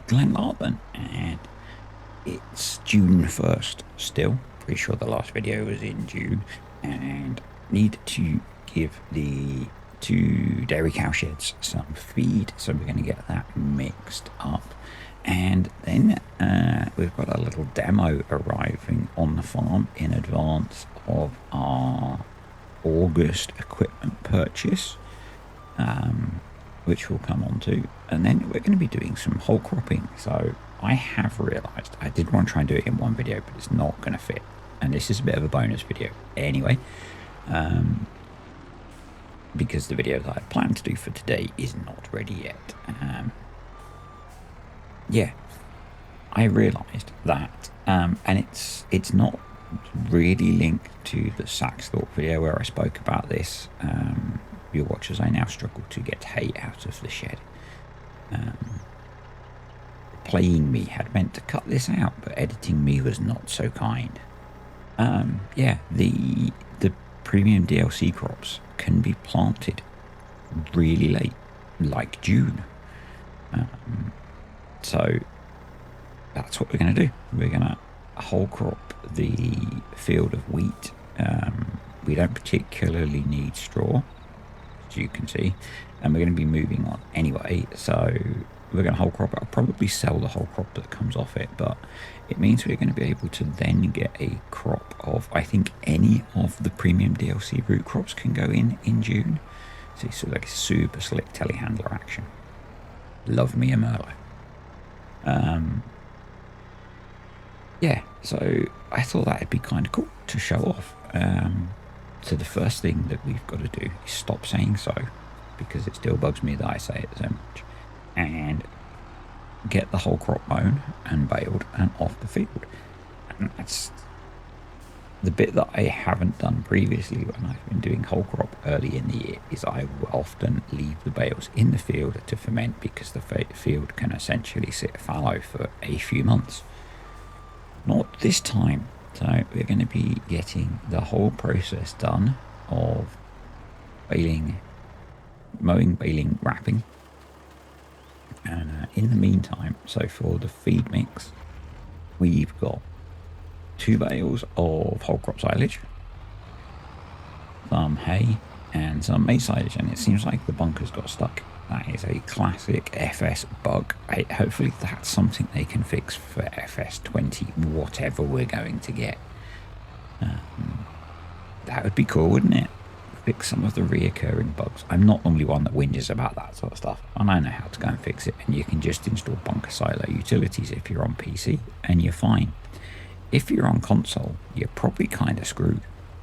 Glenlarvan, and it's June 1st still. Pretty sure the last video was in June, and need to give the two dairy cow sheds some feed, so we're going to get that mixed up. And then we've got a little demo arriving on the farm in advance of our August equipment purchase, which we'll come on to. And then we're going to be doing some whole cropping. So I have realised I did want to try and do it in one video, but it's not going to fit. And this is a bit of a bonus video anyway, because the video that I planned to do for today is not ready yet. Yeah, I realised that, and it's not really linked to the Saxthorpe video where I spoke about this. Your watchers, I now struggle to get hay out of the shed. Playing me had meant to cut this out, but editing me was not so kind. Yeah, the premium DLC crops can be planted really late, like June. So that's what we're going to do. We're going to whole crop the field of wheat. We don't particularly need straw, as you can see, and we're going to be moving on anyway. So we're going to whole crop it. I'll probably sell the whole crop that comes off it, but it means we're going to be able to then get a crop of, I think, any of the premium DLC root crops can go in June. See, so like a super slick telehandler action. Love me a Merlot. Yeah, so I thought that'd be kind of cool to show off. So the first thing that we've got to do is stop saying so, because it still bugs me that I say it so much, and get the whole crop mown and baled and off the field. And that's the bit that I haven't done previously when I've been doing whole crop early in the year, is I will often leave the bales in the field to ferment, because the field can essentially sit fallow for a few months. Not this time. So we're going to be getting the whole process done of baling, mowing, baling, wrapping. And in the meantime, so for the feed mix, we've got 2 bales of whole crop silage, some hay, and some maize silage. And it seems like the bunker's got stuck. That is a classic FS bug. Hopefully that's something they can fix for FS20, whatever we're going to get. That would be cool, wouldn't it? Fix some of the reoccurring bugs. I'm not normally one that whinges about that sort of stuff, and I know how to go and fix it. And you can just install Bunker Silo utilities if you're on PC, and you're fine. If you're on console, you're probably kind of screwed.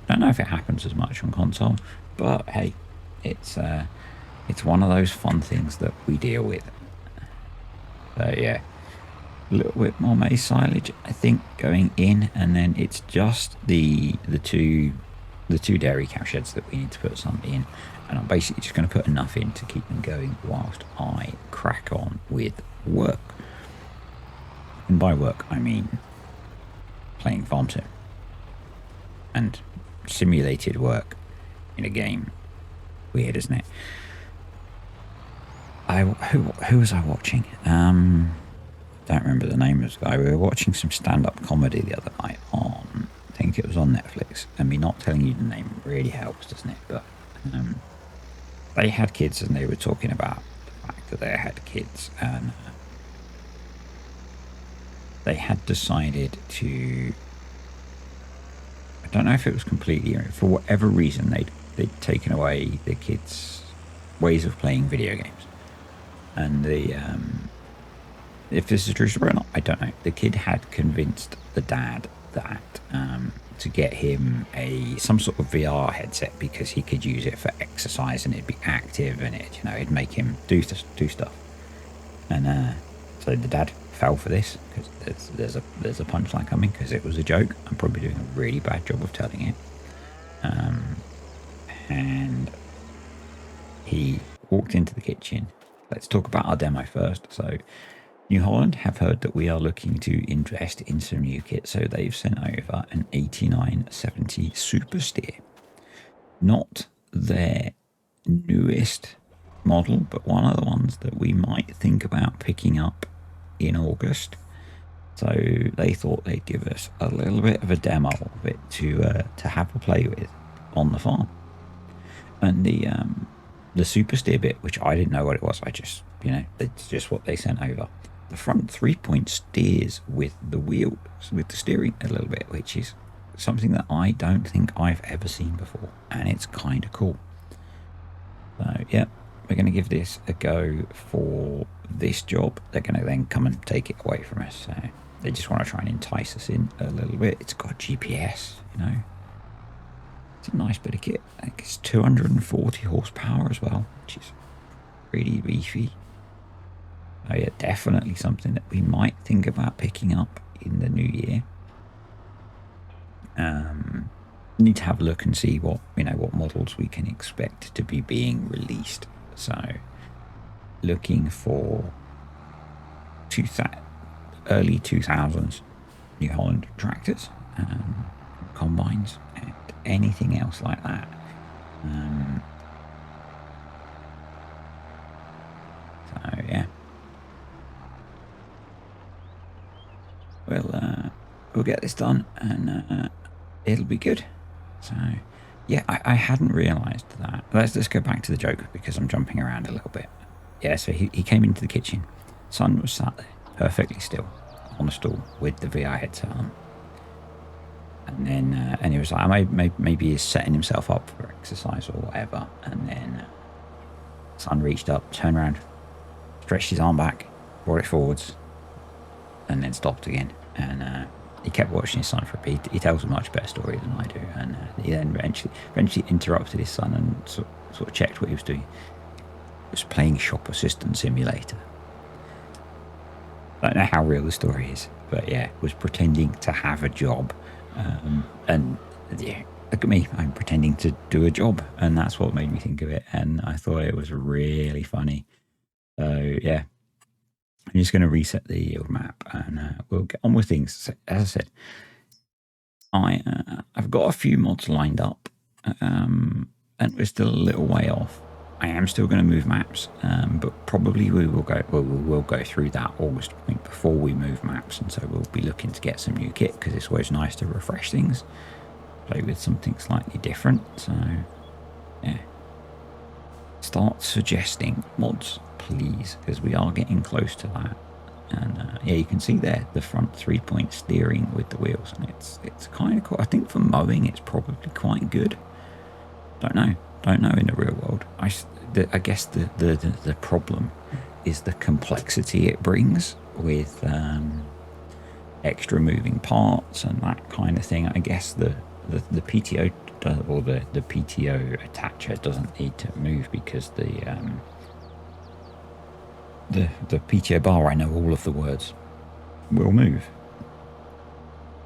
Don't know if it happens as much on console, but hey, it's one of those fun things that we deal with. So yeah, a little bit more maize silage, I think, going in, and then it's just the two dairy cow sheds that we need to put some in, and I'm basically just going to put enough in to keep them going whilst I crack on with work. And by work, I mean playing Farm Sim and simulated work in a game. Weird, isn't it? Who was I watching? Don't remember the name of this guy. We were watching some stand-up comedy the other night on, I think it was on Netflix, and me not telling you the name really helps, doesn't it? But they had kids, and they were talking about the fact that they had kids, and they had decided to, I don't know if it was completely, for whatever reason, they'd taken away the kids' ways of playing video games. And if this is true story or not, I don't know. The kid had convinced the dad that to get him some sort of VR headset, because he could use it for exercise and it'd be active, and it'd make him do stuff. And so the dad fell for this, because there's a punchline coming, because it was a joke. I'm probably doing a really bad job of telling it. And he walked into the kitchen. Let's talk about our demo first. So New Holland have heard that we are looking to invest in some new kit, so they've sent over an 8970 Super Steer. Not their newest model, but one of the ones that we might think about picking up in August. So they thought they'd give us a little bit of a demo of it to have a play with on the farm. And the super steer bit, which I didn't know what it was, I just, it's just what they sent over. The front 3-point steers with the wheels, with the steering a little bit, which is something that I don't think I've ever seen before, and it's kind of cool. So yeah, we're going to give this a go for this job. They're going to then come and take it away from us. So they just want to try and entice us in a little bit. It's got GPS, It's a nice bit of kit. I think it's 240 horsepower as well, which is pretty beefy. Oh yeah, definitely something that we might think about picking up in the new year. Need to have a look and see what models we can expect to be being released. So looking for early 2000s New Holland tractors, combines, and anything else like that. So yeah, we'll get this done, and it'll be good. So yeah, I hadn't realised that. Let's go back to the joke because I'm jumping around a little bit. Yeah, so he came into the kitchen. Son was sat there perfectly still on a stool with the VR headset on. And then and he was like, maybe he's setting himself up for exercise or whatever. And then Son reached up, turned around, stretched his arm back, brought it forwards, and then stopped again. And he kept watching his son for a bit. He tells a much better story than I do. And he then eventually interrupted his son and sort of checked what he was doing. He was playing Shop Assistant Simulator. I don't know how real the story is, but yeah, was pretending to have a job. And yeah, look at me, I'm pretending to do a job, and that's what made me think of it. And I thought it was really funny. So yeah, I'm just going to reset the yield map, and we'll get on with things. So, as I said, I've got a few mods lined up, and we're still a little way off. I am still going to move maps, but probably we will go through that August point before we move maps, and so we'll be looking to get some new kit because it's always nice to refresh things, play with something slightly different. So yeah, start suggesting mods, please, because we are getting close to that. And yeah, you can see there the front 3-point steering with the wheels, and it's kind of cool. I think for mowing it's probably quite good. Don't know in the real world. I guess the problem is the complexity it brings with extra moving parts and that kind of thing. I guess the PTO or the PTO attacher doesn't need to move because the PTO bar, I know all of the words, will move.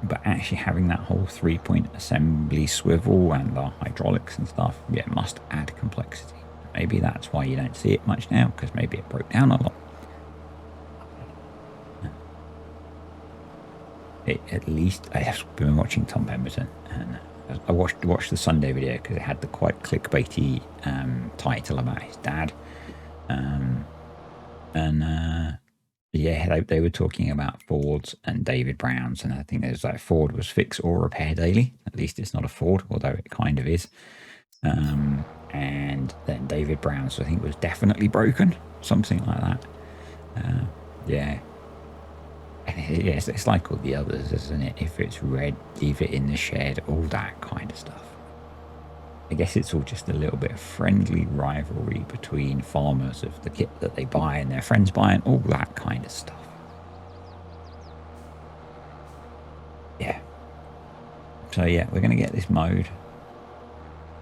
But actually having that whole 3-point assembly swivel and the hydraulics and stuff, yeah, must add complexity. Maybe that's why you don't see it much now, because maybe it broke down a lot. At least I have been watching Tom Pemberton, and I watched the Sunday video because it had the quite clickbaity title about his dad. Yeah, they were talking about Fords and David Brown's, and I think there's like Ford was fix or repair daily. At least it's not a Ford, although it kind of is. And then David Brown's, I think, was definitely broken, something like that. Yeah. Yes, it's like all the others, isn't it? If it's red, leave it in the shed, all that kind of stuff. I guess it's all just a little bit of friendly rivalry between farmers of the kit that they buy and their friends buy and all that kind of stuff. Yeah. So yeah, we're going to get this mowed.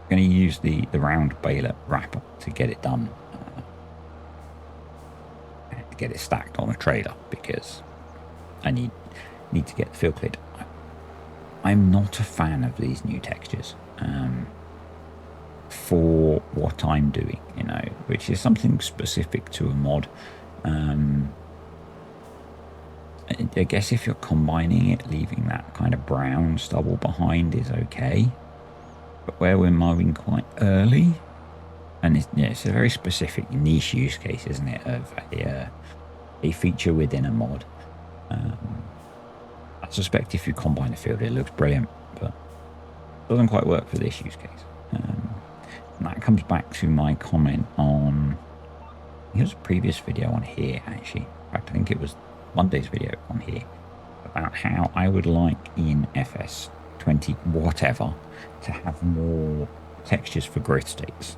We're going to use the round baler wrapper to get it done. To get it stacked on a trailer because I need to get the field cleared. I'm not a fan of these new textures. For what I'm doing, which is something specific to a mod. I guess if you're combining it, leaving that kind of brown stubble behind is okay. But where we're mowing quite early, and it's a very specific niche use case, isn't it, of a feature within a mod. I suspect if you combine the field, it looks brilliant, but it doesn't quite work for this use case. And that comes back to my comment on, here's a previous video on here, actually. In fact, I think it was Monday's video on here about how I would like in FS20 whatever to have more textures for growth states.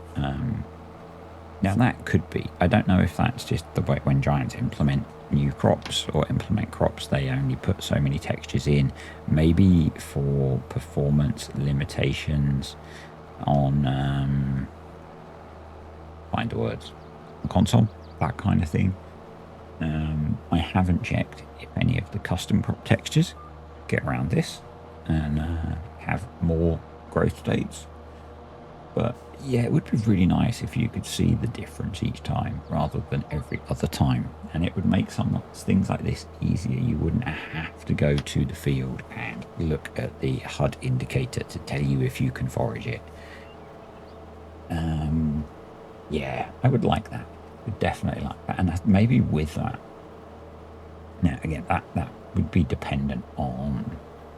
Now that could be, I don't know if that's just the way when Giants implement new crops or implement crops, they only put so many textures in, maybe for performance limitations on find the words, console, that kind of thing. I haven't checked if any of the custom crop textures get around this and have more growth states, but yeah, it would be really nice if you could see the difference each time rather than every other time, and it would make some things like this easier. You wouldn't have to go to the field and look at the HUD indicator to tell you if you can forage it. Yeah, I would like that. I would definitely like that, and maybe with that. Now again, that would be dependent on,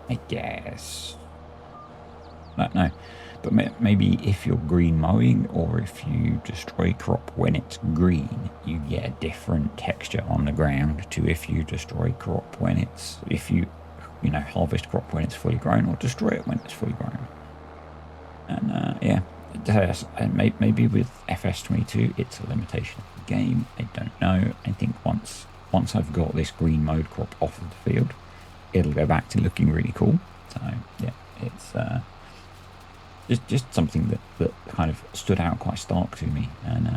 I guess, I don't know. But maybe if you're green mowing or if you destroy crop when it's green, you get a different texture on the ground to if you destroy crop when it's, if you harvest crop when it's fully grown or destroy it when it's fully grown. And yeah, maybe with FS22, it's a limitation of the game. I don't know. I think once I've got this green mode crop off of the field, it'll go back to looking really cool. So yeah, it's just something that kind of stood out quite stark to me, and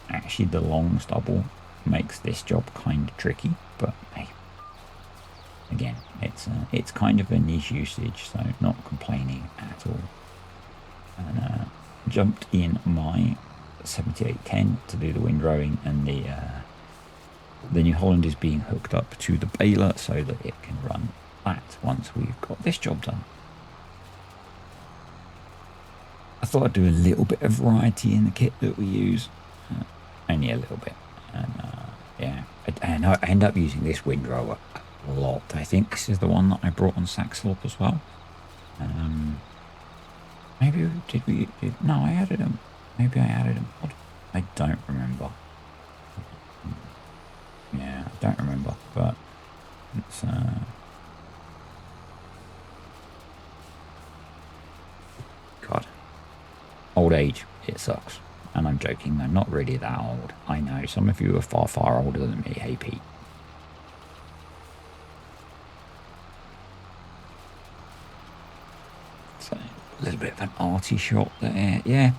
actually the long stubble makes this job kind of tricky, but hey, again, it's kind of a niche usage, so not complaining at all. And jumped in my 7810 to do the windrowing, and the New Holland is being hooked up to the baler so that it can run that once we've got this job done. I thought I'd do a little bit of variety in the kit that we use, only a little bit, and yeah, and I end up using this windrower a lot. I think this is the one that I brought on Saxlop as well. Maybe no, I added them. Maybe I added a mod. I don't remember. Yeah, I don't remember, but it's God. Old age, it sucks. And I'm joking, I'm not really that old. I know, some of you are far, far older than me. Hey, Pete. So, a little bit of an arty shot there. Yeah,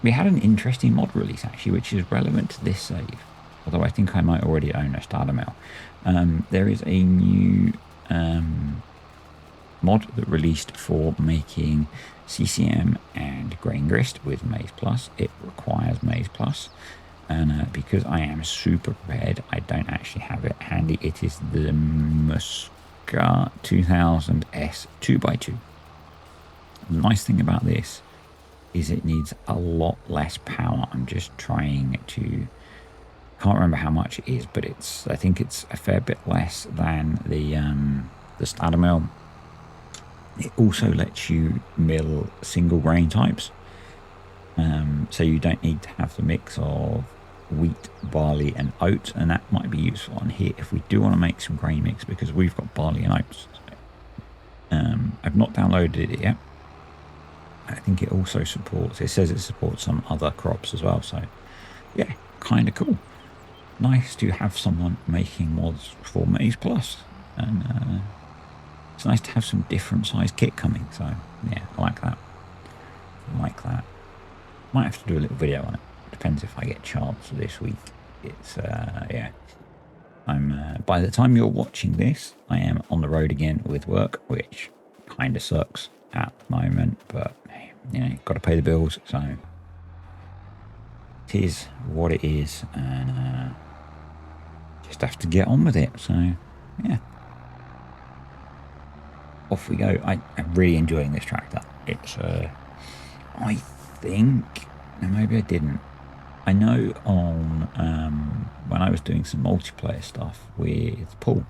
we had an interesting mod release, actually, which is relevant to this save. Although I think I might already own a starter mill. There is a new mod that released for making CCM and Grain Grist with Maize Plus. It requires Maize Plus, and because I am super prepared, I don't actually have it handy. It is the Muscat 2000S 2x2. The nice thing about this is it needs a lot less power. I'm just trying to, can't remember how much it is, but I think it's a fair bit less than the starter mill. It also lets you mill single grain types, so you don't need to have the mix of wheat, barley and oats, and that might be useful on here if we do want to make some grain mix, because we've got barley and oats. I've not downloaded it yet. I think it also supports, it says it supports some other crops as well, so yeah, kind of cool. Nice to have someone making mods for Maize Plus, and it's nice to have some different size kit coming, so yeah, I like that. Might have to do a little video on it. Depends if I get a chance this week. It's yeah. I'm by the time you're watching this, I am on the road again with work, which kind of sucks at the moment, but you know, got to pay the bills, so it is what it is, and just have to get on with it. So yeah, off we go. I'm really enjoying this tractor. It's I think, maybe I didn't. I know on when I was doing some multiplayer stuff with Paul,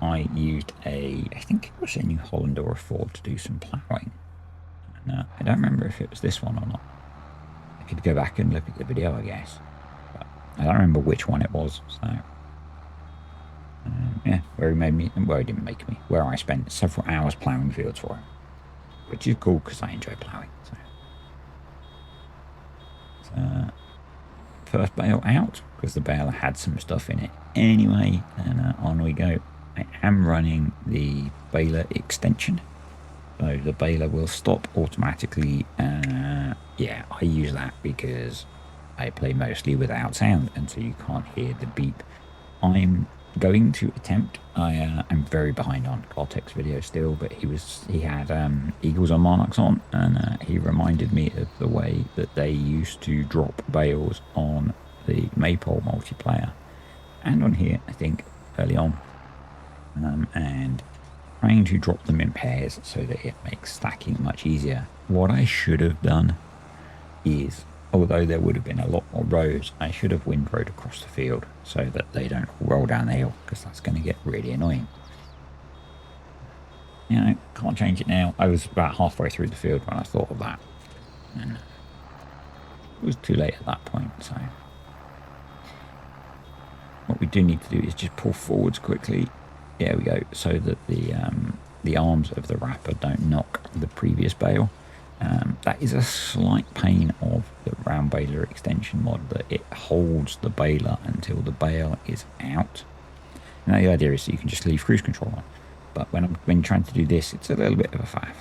I used I think it was a New Holland or a Ford to do some ploughing. And I don't remember if it was this one or not. I could go back and look at the video, I guess. But I don't remember which one it was. So yeah, where he made me, where he didn't make me, where I spent several hours ploughing fields for him, which is cool because I enjoy ploughing. So first bale out because the baler had some stuff in it anyway, and on we go. I am running the baler extension, so the baler will stop automatically. Yeah, I use that because I play mostly without sound, and so you can't hear the beep. I'm going to attempt. I'm very behind on Cortex video still, but he had Eagles on Monarchs on, and he reminded me of the way that they used to drop bales on the Maypole multiplayer and on here, I think, early on, and trying to drop them in pairs so that it makes stacking much easier. What I should have done is, although there would have been a lot more rows, I should have windrowed across the field so that they don't roll down the hill, because that's going to get really annoying. You know, can't change it now. I was about halfway through the field when I thought of that, and it was too late at that point. So what we do need to do is just pull forwards quickly. There we go, so that the arms of the wrapper don't knock the previous bale. That is a slight pain of the round baler extension mod, that it holds the baler until the bale is out. Now the idea is that you can just leave cruise control on, but when trying to do this, it's a little bit of a faff.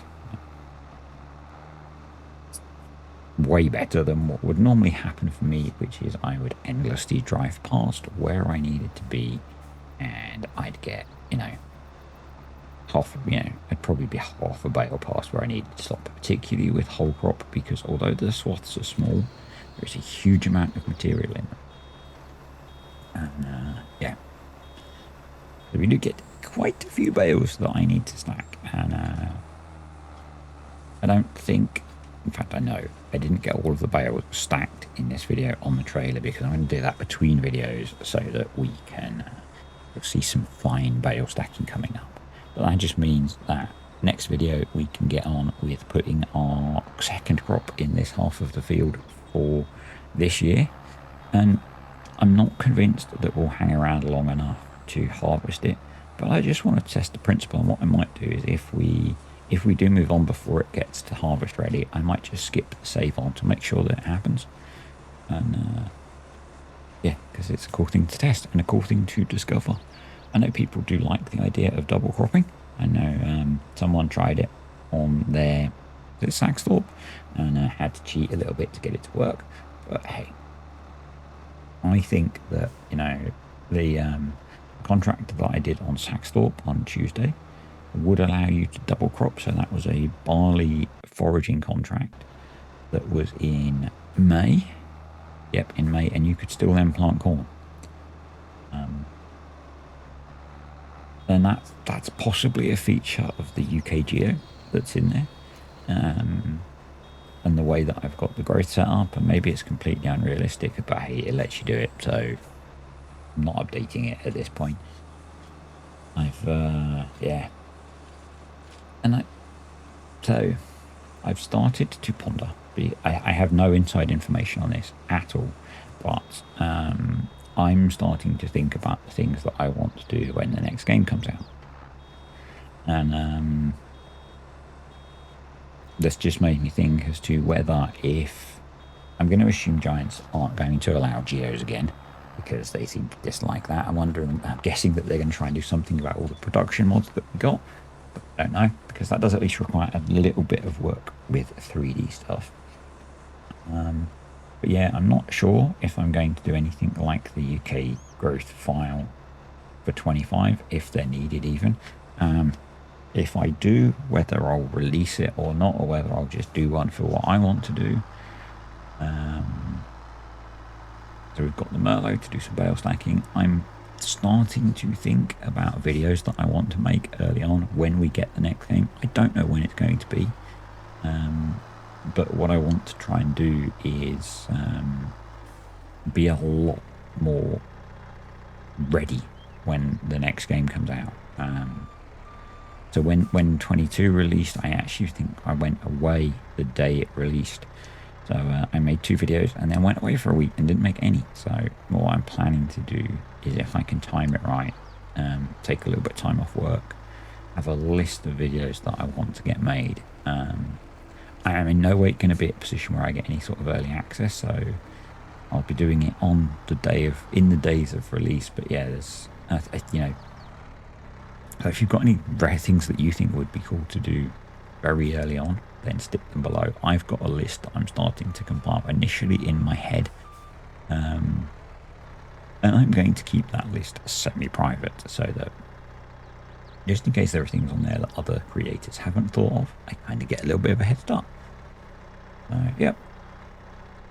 Way better than what would normally happen for me, which is I would endlessly drive past where I needed to be, and I'd get, I'd probably be half a bale past where I needed to stop, particularly with whole crop, because although the swaths are small, there's a huge amount of material in them. And yeah, so we do get quite a few bales that I need to stack, and I don't think, in fact I know, I didn't get all of the bales stacked in this video on the trailer, because I'm going to do that between videos so that we can see some fine bale stacking coming up. But that just means that next video we can get on with putting our second crop in this half of the field for this year. And I'm not convinced that we'll hang around long enough to harvest it, but I just want to test the principle. And what I might do is, if we do move on before it gets to harvest ready, I might just skip the save on to make sure that it happens. And yeah, because it's a cool thing to test and a cool thing to discover. I know people do like the idea of double cropping. I know someone tried it on their Saxthorpe and had to cheat a little bit to get it to work. But hey, I think that, the contract that I did on Saxthorpe on Tuesday would allow you to double crop. So that was a barley foraging contract that was in May. Yep, in May, and you could still then plant corn. And that's possibly a feature of the UK Geo that's in there, and the way that I've got the growth set up, and maybe it's completely unrealistic, but hey, it lets you do it, so I'm not updating it at this point. Yeah, and I've started to ponder. I have no inside information on this at all, but I'm starting to think about the things that I want to do when the next game comes out. And this just made me think as to whether, if I'm going to assume Giants aren't going to allow Geos again, because they seem to dislike that. I'm guessing that they're going to try and do something about all the production mods that we got. But I don't know, because that does at least require a little bit of work with 3D stuff. But yeah, I'm not sure if I'm going to do anything like the UK growth file for 25, if they're needed even. If I do, whether I'll release it or not, or whether I'll just do one for what I want to do. So we've got the Merlot to do some bale stacking. I'm starting to think about videos that I want to make early on when we get the next game. I don't know when it's going to be. But what I want to try and do is be a lot more ready when the next game comes out. So when 22 released, I actually think I went away the day it released. So I made 2 videos and then went away for a week and didn't make any. So what I'm planning to do is, if I can time it right, take a little bit of time off work, have a list of videos that I want to get made. I am in no way going to be at a position where I get any sort of early access, so I'll be doing it on the days of release. But yeah, there's so if you've got any rare things that you think would be cool to do very early on, then stick them below. I've got a list that I'm starting to compile initially in my head, and I'm going to keep that list semi-private, so that just in case there are things on there that other creators haven't thought of, I kind of get a little bit of a head start. Yep,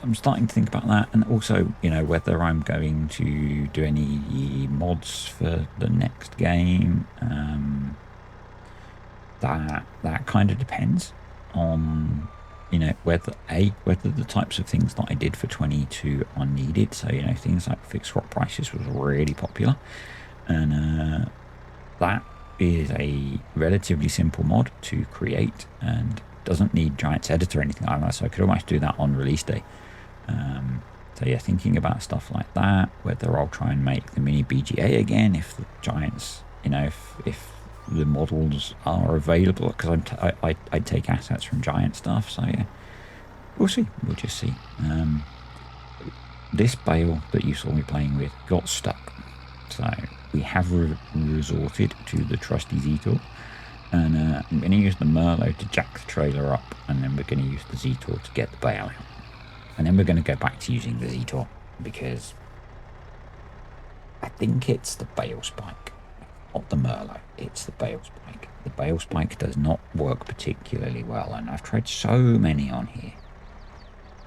I'm starting to think about that, and also, whether I'm going to do any mods for the next game. That kind of depends on whether the types of things that I did for 22 are needed. So things like fixed swap prices was really popular, and that is a relatively simple mod to create and doesn't need Giants Editor or anything like that, so I could almost do that on release day. So yeah, thinking about stuff like that, whether I'll try and make the mini BGA again if the Giants, if the models are available, because I take assets from Giant stuff. So yeah, we'll see. We'll just see. This bale that you saw me playing with got stuck, so we have resorted to the trusty Z-Tool, and I'm going to use the Merlot to jack the trailer up, and then we're going to use the Z-Tool to get the bale out. And then we're going to go back to using the Z-Tool, because I think it's the bale spike, not the Merlot. It's the bale spike. The bale spike does not work particularly well, and I've tried so many on here.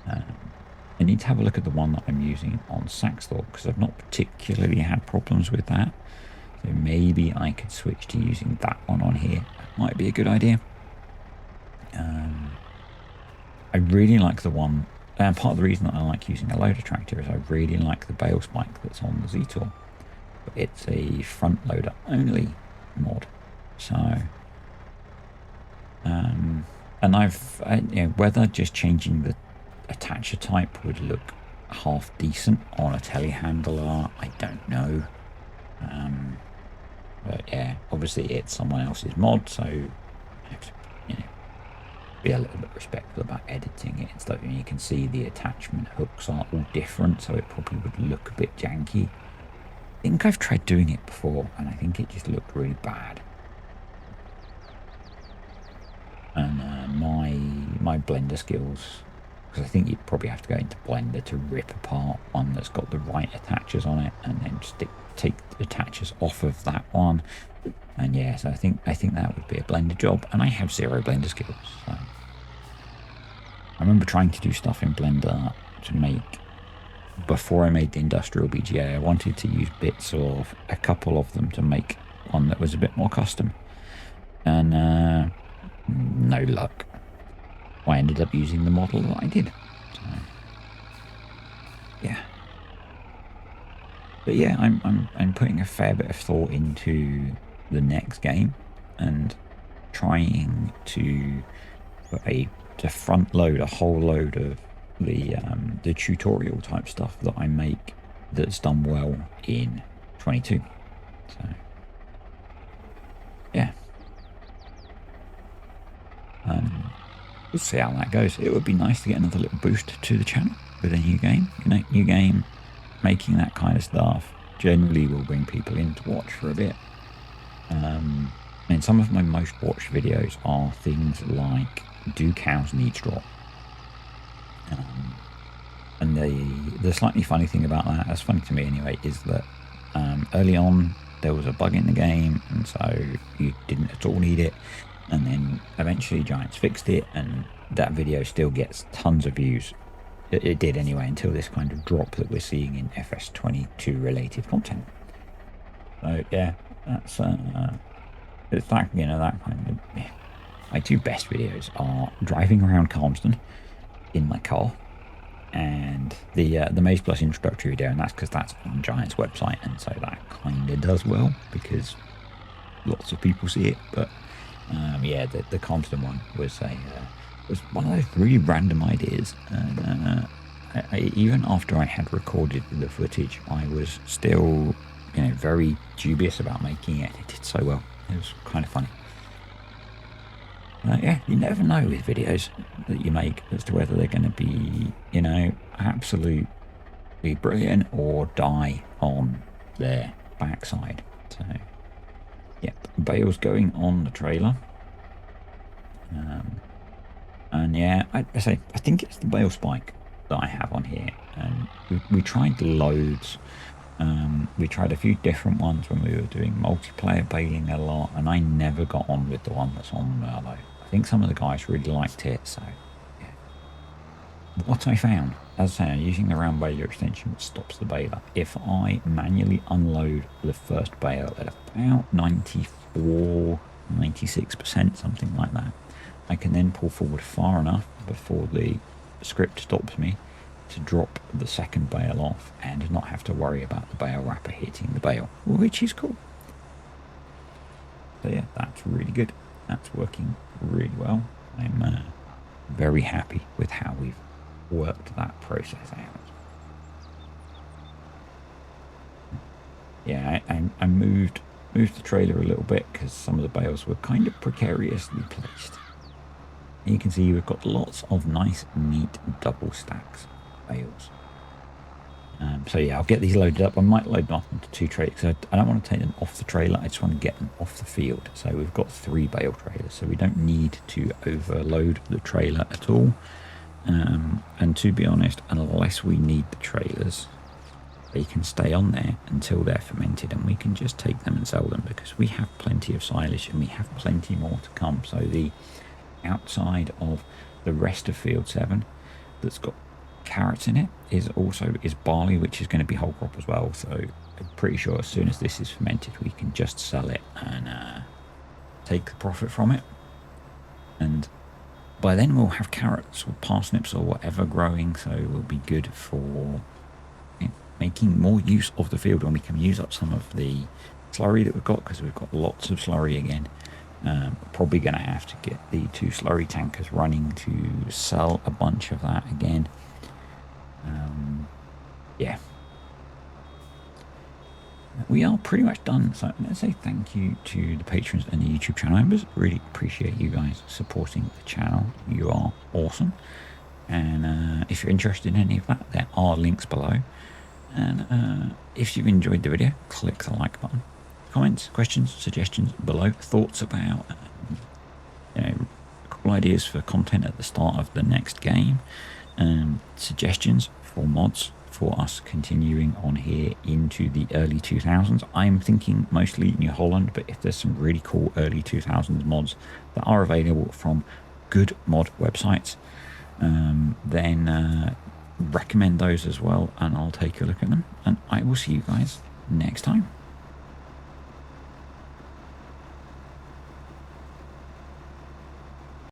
I need to have a look at the one that I'm using on Saxthorpe, because I've not particularly had problems with that. So maybe I could switch to using that one on here. That might be a good idea. I really like the one, and part of the reason that I like using a loader tractor is I really like the bale spike that's on the Z-Tool. But it's a front loader only mod. So, and whether just changing the attacher type would look half decent on a telehandler, I don't know. But yeah, obviously it's someone else's mod, so I have to, be a little bit respectful about editing it and stuff. You can see the attachment hooks are all different, so it probably would look a bit janky. I think I've tried doing it before, and I think it just looked really bad. And my Blender skills, because I think you'd probably have to go into Blender to rip apart one that's got the right attachers on it, and then take the attachers off of that one. And yeah, so I think that would be a Blender job, and I have 0 Blender skills. So I remember trying to do stuff in Blender to make, before I made the industrial BGA, I wanted to use bits of a couple of them to make one that was a bit more custom, and no luck. I ended up using the model that I did. So yeah. But yeah, I'm putting a fair bit of thought into the next game, and trying to front load a whole load of the tutorial type stuff that I make that's done well in 22. So yeah, we'll see how that goes. It would be nice to get another little boost to the channel with a new game. New game, making that kind of stuff generally will bring people in to watch for a bit. And some of my most watched videos are things like, do cows need straw? And the slightly funny thing about that's funny to me anyway, is that early on there was a bug in the game, and so you didn't at all need it. And then eventually Giants fixed it, and that video still gets tons of views. It did anyway, until this kind of drop that we're seeing in FS22 related content. So yeah, that's it's that, that kind of, yeah. My 2 best videos are driving around Calmsden in my car, and and the Maze Plus introductory video, and that's because that's on Giant's website, and so that kind of does well because lots of people see it. But yeah, the Compton one was was one of those really random ideas, and even after I had recorded the footage, I was still, you know, very dubious about making it. It did so well. It was kind of funny. Yeah, you never know with videos that you make as to whether they're going to be, you know, absolutely brilliant or die on their backside. So, yep, bales going on the trailer. And yeah, I think it's the bale spike that I have on here. And we tried loads. We tried a few different ones when we were doing multiplayer baling a lot, and I never got on with the one that's on Merlot. I think some of the guys really liked it, so yeah. What I found, as I say, I'm using the round baler extension which stops the baler. If I manually unload the first bale at about 94, 96%, something like that, I can then pull forward far enough before the script stops me to drop the second bale off and not have to worry about the bale wrapper hitting the bale, which is cool. So yeah, that's really good. That's working really well. I'm very happy with how we've worked that process out. Yeah, I moved the trailer a little bit because some of the bales were kind of precariously placed. And you can see we've got lots of nice, neat double stacks of bales. So yeah, I'll get these loaded up. I might load them up onto 2 trailers. So I don't want to take them off the trailer. I just want to get them off the field. So we've got 3 bale trailers. So we don't need to overload the trailer at all. And to be honest, unless we need the trailers, they can stay on there until they're fermented, and we can just take them and sell them because we have plenty of silage and we have plenty more to come. So the outside of the rest of Field 7 that's got carrots in it is barley, which is going to be whole crop as well. So I'm pretty sure as soon as this is fermented, we can just sell it and take the profit from it. And by then we'll have carrots or parsnips or whatever growing, so it will be good for making more use of the field when we can use up some of the slurry that we've got, because we've got lots of slurry again. Probably going to have to get the 2 slurry tankers running to sell a bunch of that again. Yeah, we are pretty much done. So let's say thank you to the patrons and the YouTube channel members. Really appreciate you guys supporting the channel. You are awesome. And if you're interested in any of that, there are links below. And if you've enjoyed the video, click the like button. Comments, questions, suggestions below. Thoughts about cool ideas for content at the start of the next game. Suggestions for mods for us continuing on here into the early 2000s. I'm thinking mostly New Holland, but if there's some really cool early 2000s mods that are available from good mod websites, then recommend those as well, and I'll take a look at them. And I will see you guys next time.